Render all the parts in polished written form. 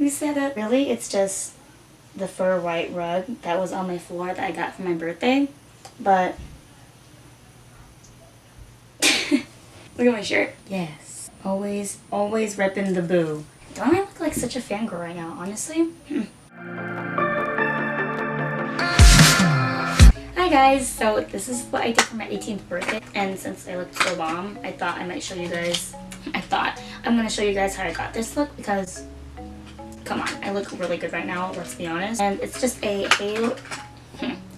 Who said it? Really, it's just the fur white rug that was on my floor that I got for my birthday. But look at my shirt. Yes. Always repping the boo. Don't I look like such a fangirl right now, honestly? Hi guys, so this is what I did for my 18th birthday, and since I looked so bomb, I thought I might show you guys. I'm gonna show you guys how I got this look because, come on, I look really good right now, let's be honest. And it's just a halo,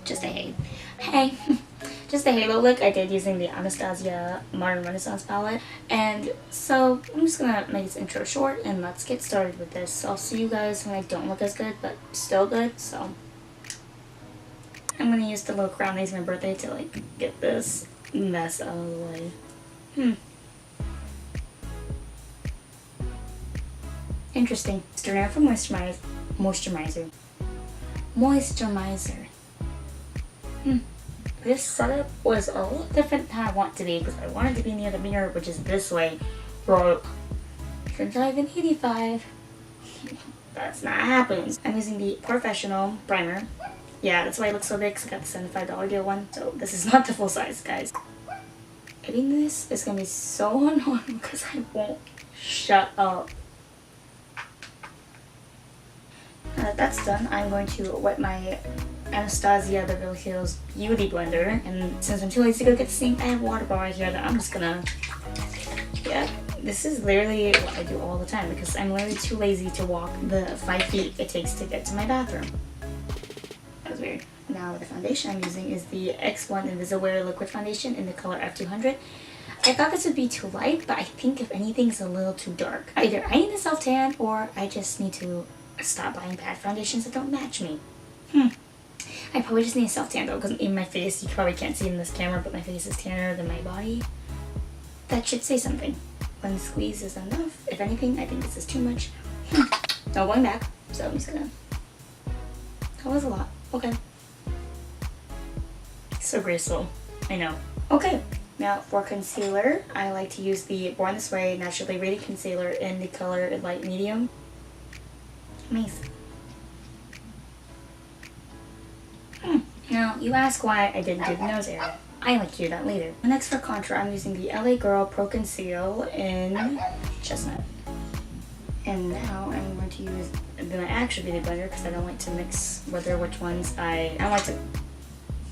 just a halo look I did using the Anastasia Modern Renaissance palette. And so I'm just gonna make this intro short and let's get started with this. I'll see you guys when I don't look as good, but still good. So I'm gonna use the little crown that is my birthday to like get this mess out of the way. Interesting. Stir for moisturizer. This setup was a little different than I want to be because I wanted to be near the mirror, which is this way. Bro, since I've been 85, that's not happening. I'm using the Professional primer. Yeah, that's why I look so big, because I got the $75 deal one. So this is not the full size, guys. Editing this is going to be so annoying because I won't shut up. Now that that's done, I'm going to wet my Anastasia Beverly Hills Beauty Blender. And since I'm too lazy to go get the sink, I have a water bar right here that I'm just going to... Yeah, this is literally what I do all the time because I'm literally too lazy to walk the 5 feet it takes to get to my bathroom. Weird. Now the foundation I'm using is the X1 Invisiwear Liquid Foundation in the color F200. I thought this would be too light, but I think if anything it's a little too dark. Either I need a self-tan or I just need to stop buying bad foundations that don't match me. I probably just need a self-tan though, because in my face, you probably can't see it in this camera, but my face is tanner than my body. That should say something. When the squeeze is enough, if anything, I think this is too much. No going back, so I'm just gonna... That was a lot. Okay. So graceful. I know. Okay. Now for concealer, I like to use the Born This Way Naturally Radiant Concealer in the color Light Medium. Amazing. Now, you ask why I didn't do the nose area. I like to do that later. Next for contour, I'm using the LA Girl Pro Conceal in Chestnut. And now I'm going to use my actual beauty blender because I don't like to mix which ones I don't like to...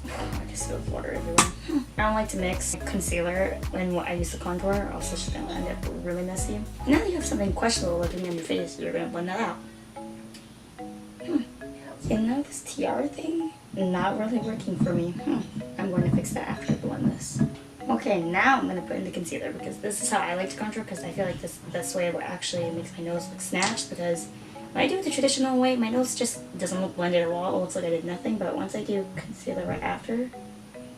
I just spilled water everywhere. I don't like to mix concealer when I use the contour, or else it's just going to end up really messy. Now that you have something questionable looking on your face, you're going to blend that out. You know, this tiara thing, not really working for me. I'm going to fix that after I blend this. Okay, now I'm going to put in the concealer because this is how I like to contour because I feel like this way will actually makes my nose look snatched because when I do it the traditional way, my nose just doesn't look blended at all. It looks like I did nothing, but once I do concealer right after,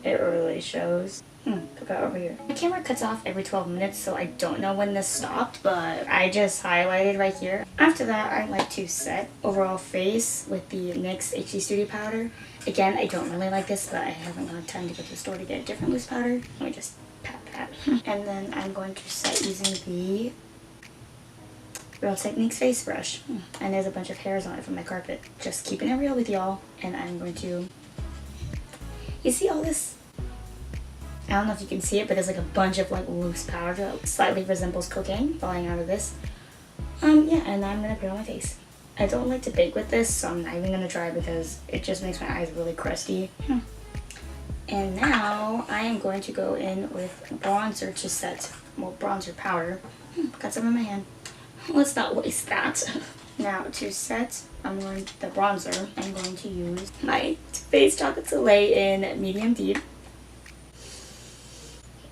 it really shows. Look out over here. My camera cuts off every 12 minutes, so I don't know when this stopped, but I just highlighted right here. After that, I like to set overall face with the NYX HD Studio powder. Again, I don't really like this, but I haven't got time to go to the store to get a different loose powder. Let me just pat. And then I'm going to set using the Real Techniques face brush. And there's a bunch of hairs on it from my carpet. Just keeping it real with y'all. And I'm going to... You see all this? I don't know if you can see it, but there's like a bunch of like loose powder that slightly resembles cocaine falling out of this. Yeah, and I'm gonna put it on my face. I don't like to bake with this, so I'm not even gonna try because it just makes my eyes really crusty. And now I am going to go in with bronzer to set, well, bronzer powder. Got some in my hand. Let's not waste that. Now to set, the bronzer, I'm going to use my Face Chocolate Soleil in Medium Deep.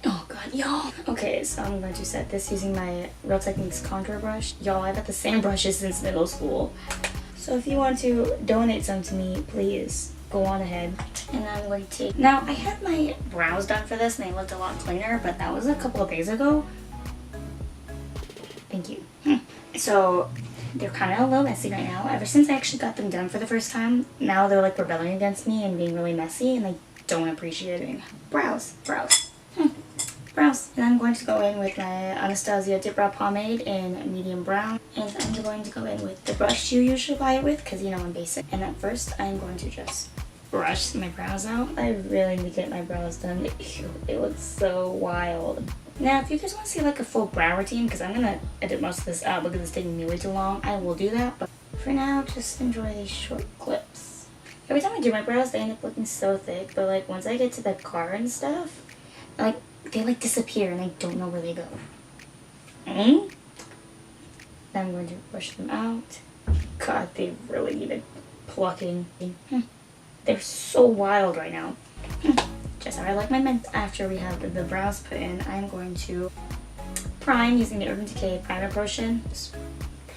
Oh god, y'all. Okay, so I'm going to set this using my Real Techniques contour brush. Y'all, I've had the same brushes since middle school. So if you want to donate some to me, please go on ahead. And I'm going to take... Now, I had my brows done for this and they looked a lot cleaner, but that was a couple of days ago. Thank you. So, they're kind of a little messy right now. Ever since I actually got them done for the first time, now they're like rebelling against me and being really messy and I don't appreciate it. Brows. brows. And I'm going to go in with my Anastasia Dip Brow Pomade in medium brown. And I'm going to go in with the brush you usually buy it with, because you know I'm basic. And at first, I'm going to just brush my brows out. I really need to get my brows done. Ew, it looks so wild. Now, if you guys want to see like a full brow routine, because I'm going to edit most of this out because it's taking me way too long, I will do that. But for now, just enjoy these short clips. Every time I do my brows, they end up looking so thick. But like once I get to the car and stuff, like they like disappear and I don't know where they go. Then I'm going to brush them out. God, they really needed plucking. They're so wild right now. Just how I like my mint. After we have the brows put in, I'm going to prime using the Urban Decay primer potion. Just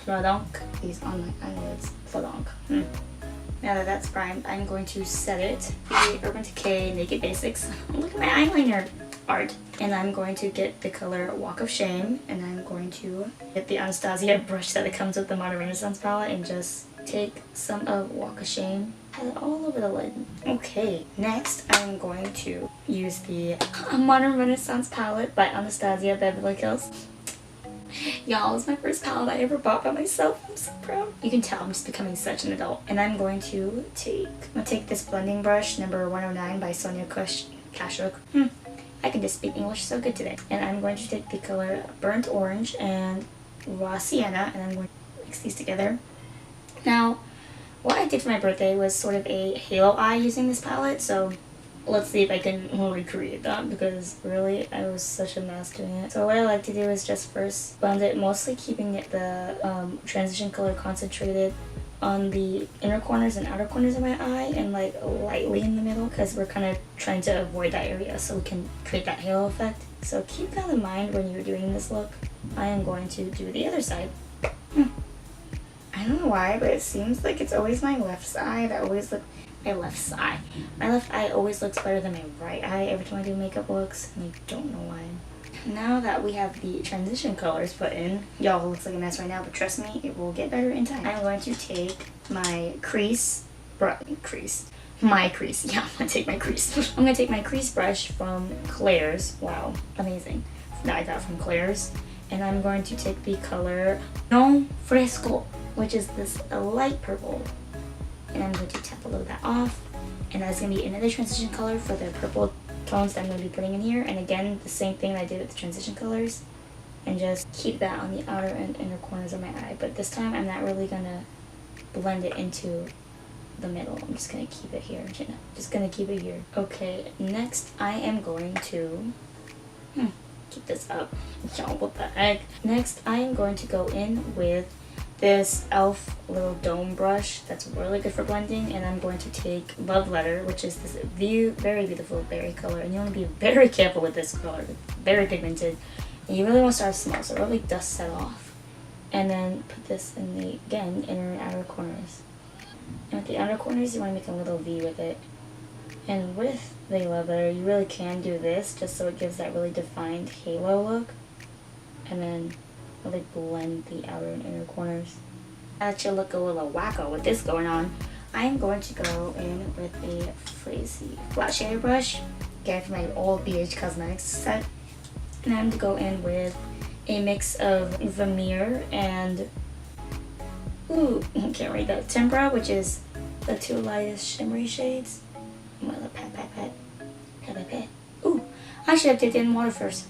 plodonk these on my eyelids. Plodonk. Now that that's primed, I'm going to set it with the Urban Decay Naked Basics. Look at my eyeliner art. And I'm going to get the color Walk of Shame, and I'm going to get the Anastasia brush that it comes with the Modern Renaissance palette and just take some of Walk of Shame, pat it all over the lid. Okay, next I'm going to use the Modern Renaissance palette by Anastasia Beverly Hills. Y'all, it's my first palette I ever bought by myself. I'm so proud. You can tell I'm just becoming such an adult. And I'm going to take this blending brush, number 109 by Sonia Kashuk. I can just speak English so good today. And I'm going to take the color Burnt Orange and Raw Sienna, and I'm going to mix these together. Now, what I did for my birthday was sort of a halo eye using this palette, so let's see if I can recreate that, because really I was such a mess doing it. So what I like to do is just first blend it, mostly keeping it the transition color concentrated on the inner corners and outer corners of my eye and like lightly in the middle, because we're kind of trying to avoid that area so we can create that halo effect. So keep that in mind when you're doing this look. I am going to do the other side. I don't know why, but it seems like it's always my left side that always looks. My left eye always looks better than my right eye every time I do makeup looks, and I don't know why. Now that we have the transition colors put in, y'all, it looks like a mess right now, but trust me, it will get better in time. I'm going to take my crease, yeah, I'm gonna take my crease. I'm gonna take my crease brush from Claire's, wow, amazing, that I got from Claire's, and I'm going to take the color Non Fresco, which is this light purple, and I'm going to tap a little bit off, and that's going to be another transition color for the purple tones that I'm going to be putting in here. And again, the same thing that I did with the transition colors, and just keep that on the outer and inner corners of my eye. But this time I'm not really going to blend it into the middle. I'm just going to keep it here. Just going to keep it here. Okay, next I am going to keep this up. Y'all, what the heck? Next I am going to go in with this e.l.f. little dome brush that's really good for blending, and I'm going to take Love Letter, which is this very beautiful berry color, and you want to be very careful with this color. It's very pigmented, and you really want to start small, so really dust that off, and then put this in the, again, inner and outer corners. And with the outer corners, you want to make a little V with it. And with the Love Letter, you really can do this just so it gives that really defined halo look, and then really blend the outer and inner corners. Now that you look a little wacko with this going on, I'm going to go in with a frizzy flat shader brush, again from my old BH Cosmetics set. And I'm going to go in with a mix of Vermeer and, ooh, I can't read that, Tempera, which is the two lightest shimmery shades. I'm going to pat. Ooh, I should have did it in water first.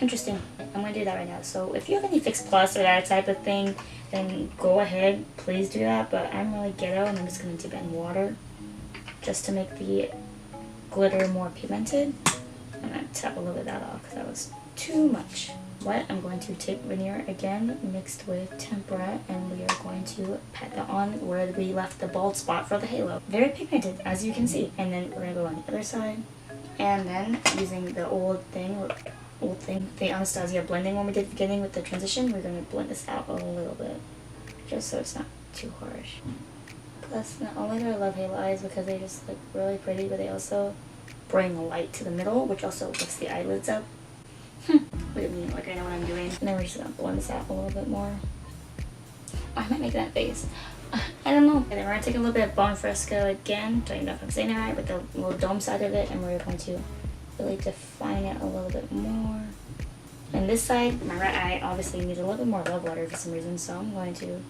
Interesting. I'm going to do that right now. So if you have any Fix Plus or that type of thing, then go ahead, please do that. But I'm really ghetto, and I'm just going to dip it in water just to make the glitter more pigmented. I'm going to tap a little bit of that off because that was too much. What? I'm going to take Veneer again mixed with Tempera, and we are going to pat that on where we left the bald spot for the halo. Very pigmented, as you can see. And then we're going to go on the other side. And then using the old thing, the Anastasia blending one we did at the beginning with the transition, we're going to blend this out a little bit, just so it's not too harsh. Plus, not only do I love halo eyes because they just look really pretty, but they also bring light to the middle, which also lifts the eyelids up. Look at me, like I know what I'm doing. And then we're just going to blend this out a little bit more. I might make that face. I don't know. And then we're going to take a little bit of Bon Fresco again. Don't even know if I'm saying it right, with the little dome side of it, and we're going to really define it a little bit more. And this side, my right eye obviously needs a little bit more love letter for some reason, so I'm going to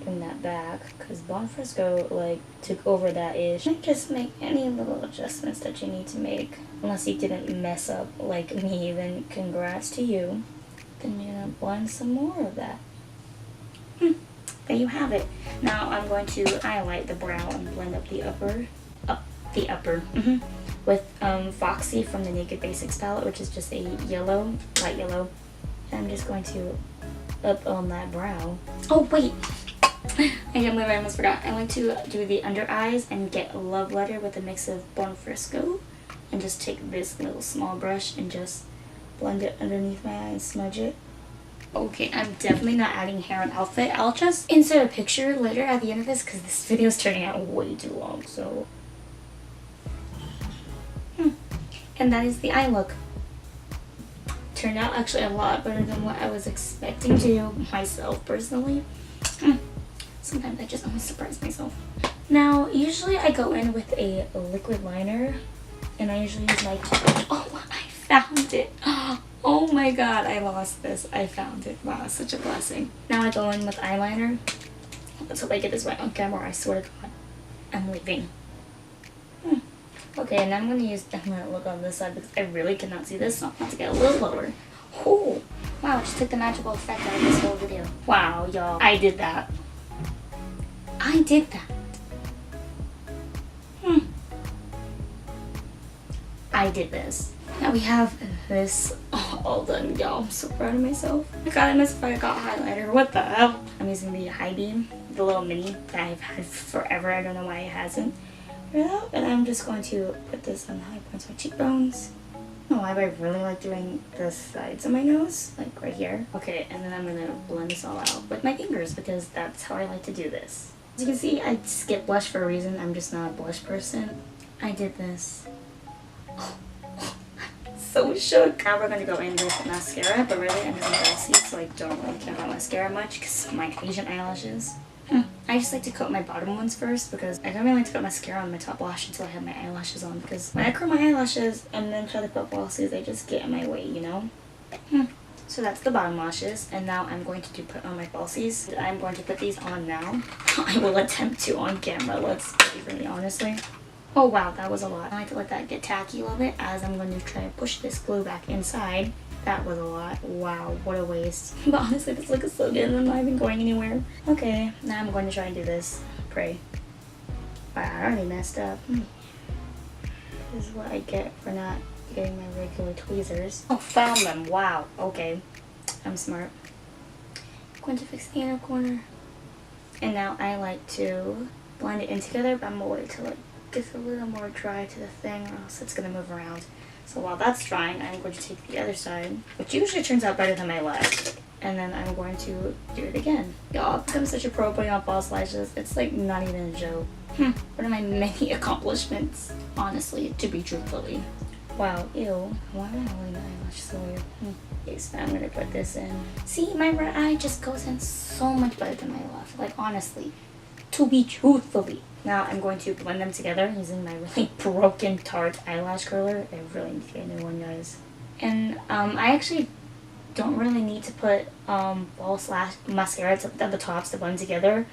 bring that back because Bon Fresco like took over that ish. Just make any little adjustments that you need to make. Unless you didn't mess up like me, then congrats to you. Then you're gonna blend some more of that. There you have it. Now I'm going to highlight the brow and blend up the upper. With Foxy from the Naked Basics palette, which is just a yellow, light yellow. And I'm just going to up on that brow. Oh wait, I can't believe I almost forgot. I like to do the under eyes and get a love letter with a mix of Bon Fresco, and just take this little small brush and just blend it underneath my eye and smudge it. Okay, I'm definitely not adding hair and outfit. I'll just insert a picture later at the end of this because this video is turning out way too long. So. And that is the eye look. Turned out actually a lot better than what I was expecting to do myself personally. Sometimes I just always surprise myself. Now, usually I go in with a liquid liner, and I usually use my... Oh, I found it. Oh my god, I lost this. I found it. Wow, such a blessing. Now I go in with eyeliner. Let's hope I get this right on camera. I swear to god, I'm leaving. Okay, and I'm going to look on this side because I really cannot see this, so I'm going to get a little lower. Oh, wow, I just took the magical effect out of this whole video. Wow, y'all, I did that. I did that. I did this. Now we have this all done, y'all. I'm so proud of myself. I got it if I got highlighter. What the hell? I'm using the High Beam, the little mini that I've had forever. I don't know why it hasn't. And I'm just going to put this on the high points of my cheekbones. I don't know why, but I really like doing the sides of my nose, like right here. Okay, and then I'm going to blend this all out with my fingers because that's how I like to do this. As you can see, I skip blush for a reason. I'm just not a blush person. I did this. So shook. Now we're going to go in with mascara, but really I'm using Falsies, so I don't really care about mascara much because of my Asian eyelashes. I just like to coat my bottom ones first because I don't really like to put mascara on my top lash until I have my eyelashes on, because when I curl my eyelashes and then try to put falsies, they just get in my way, you know? So that's the bottom lashes, and now I'm going to put on my falsies. I'm going to put these on now. I will attempt to on camera, let's be really honestly. Oh wow, that was a lot. I like to let that get tacky a little bit as I'm going to try to push this glue back inside. That was a lot. Wow, what a waste. But honestly, this look is so good and I'm not even going anywhere. Okay, now I'm going to try and do this. Pray. Wow, I already messed up. This is what I get for not getting my regular tweezers. Oh, found them. Wow. Okay. I'm smart. I'm going to fix the inner corner. And now I like to blend it in together, but I'm going to wait till it gets a little more dry to the thing, or else it's going to move around. So while that's drying, I'm going to take the other side, which usually turns out better than my left. And then I'm going to do it again. Y'all, I've become such a pro putting on false lashes. It's like not even a joke. One of my many accomplishments, honestly, to be truthfully. Wow, ew. Why am I holding my eyelash so weird? Okay, so I'm going to put this in. See, my right eye just goes in so much better than my left. Like, honestly, to be truthfully. Now I'm going to blend them together using my really broken Tarte eyelash curler. I really need to get a new one, guys. And I actually don't really need to put false lash mascara at the tops to blend together.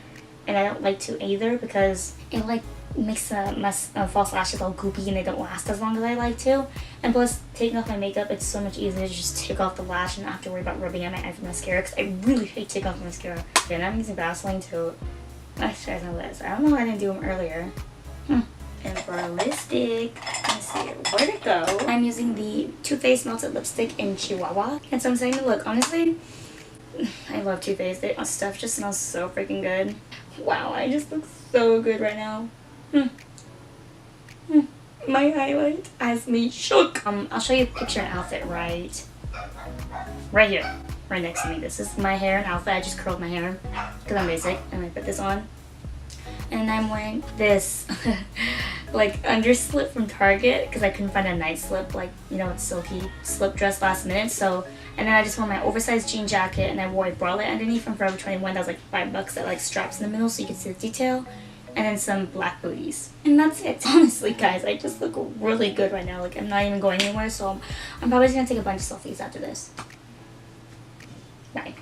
And I don't like to either because it like makes false lashes all goopy and they don't last as long as I like to. And plus, taking off my makeup, it's so much easier to just take off the lash and not have to worry about rubbing on my eye for mascara, because I really hate taking off mascara. Okay, and I'm using Vaseline to moisturize my lips. I don't know why I didn't do them earlier. And for a lipstick, let's see, where'd it go? I'm using the Too Faced Melted Lipstick in Chihuahua. And so I'm saying, look, honestly, I love Too Faced. Their stuff just smells so freaking good. Wow, I just look so good right now. My highlight has me shook. I'll show you a picture and outfit right here, right next to me. This is my hair and outfit. I just curled my hair because I'm basic, and I put this on. And I'm wearing this like underslip from Target because I couldn't find a night slip, like, you know, it's silky slip dress last minute. So, and then I just wore my oversized jean jacket and I wore a bralette underneath from Forever 21 that was like $5 that like straps in the middle so you can see the detail. and then some black booties. And that's it. Honestly, guys, I just look really good right now. Like, I'm not even going anywhere, so I'm probably just gonna take a bunch of selfies after this. Bye.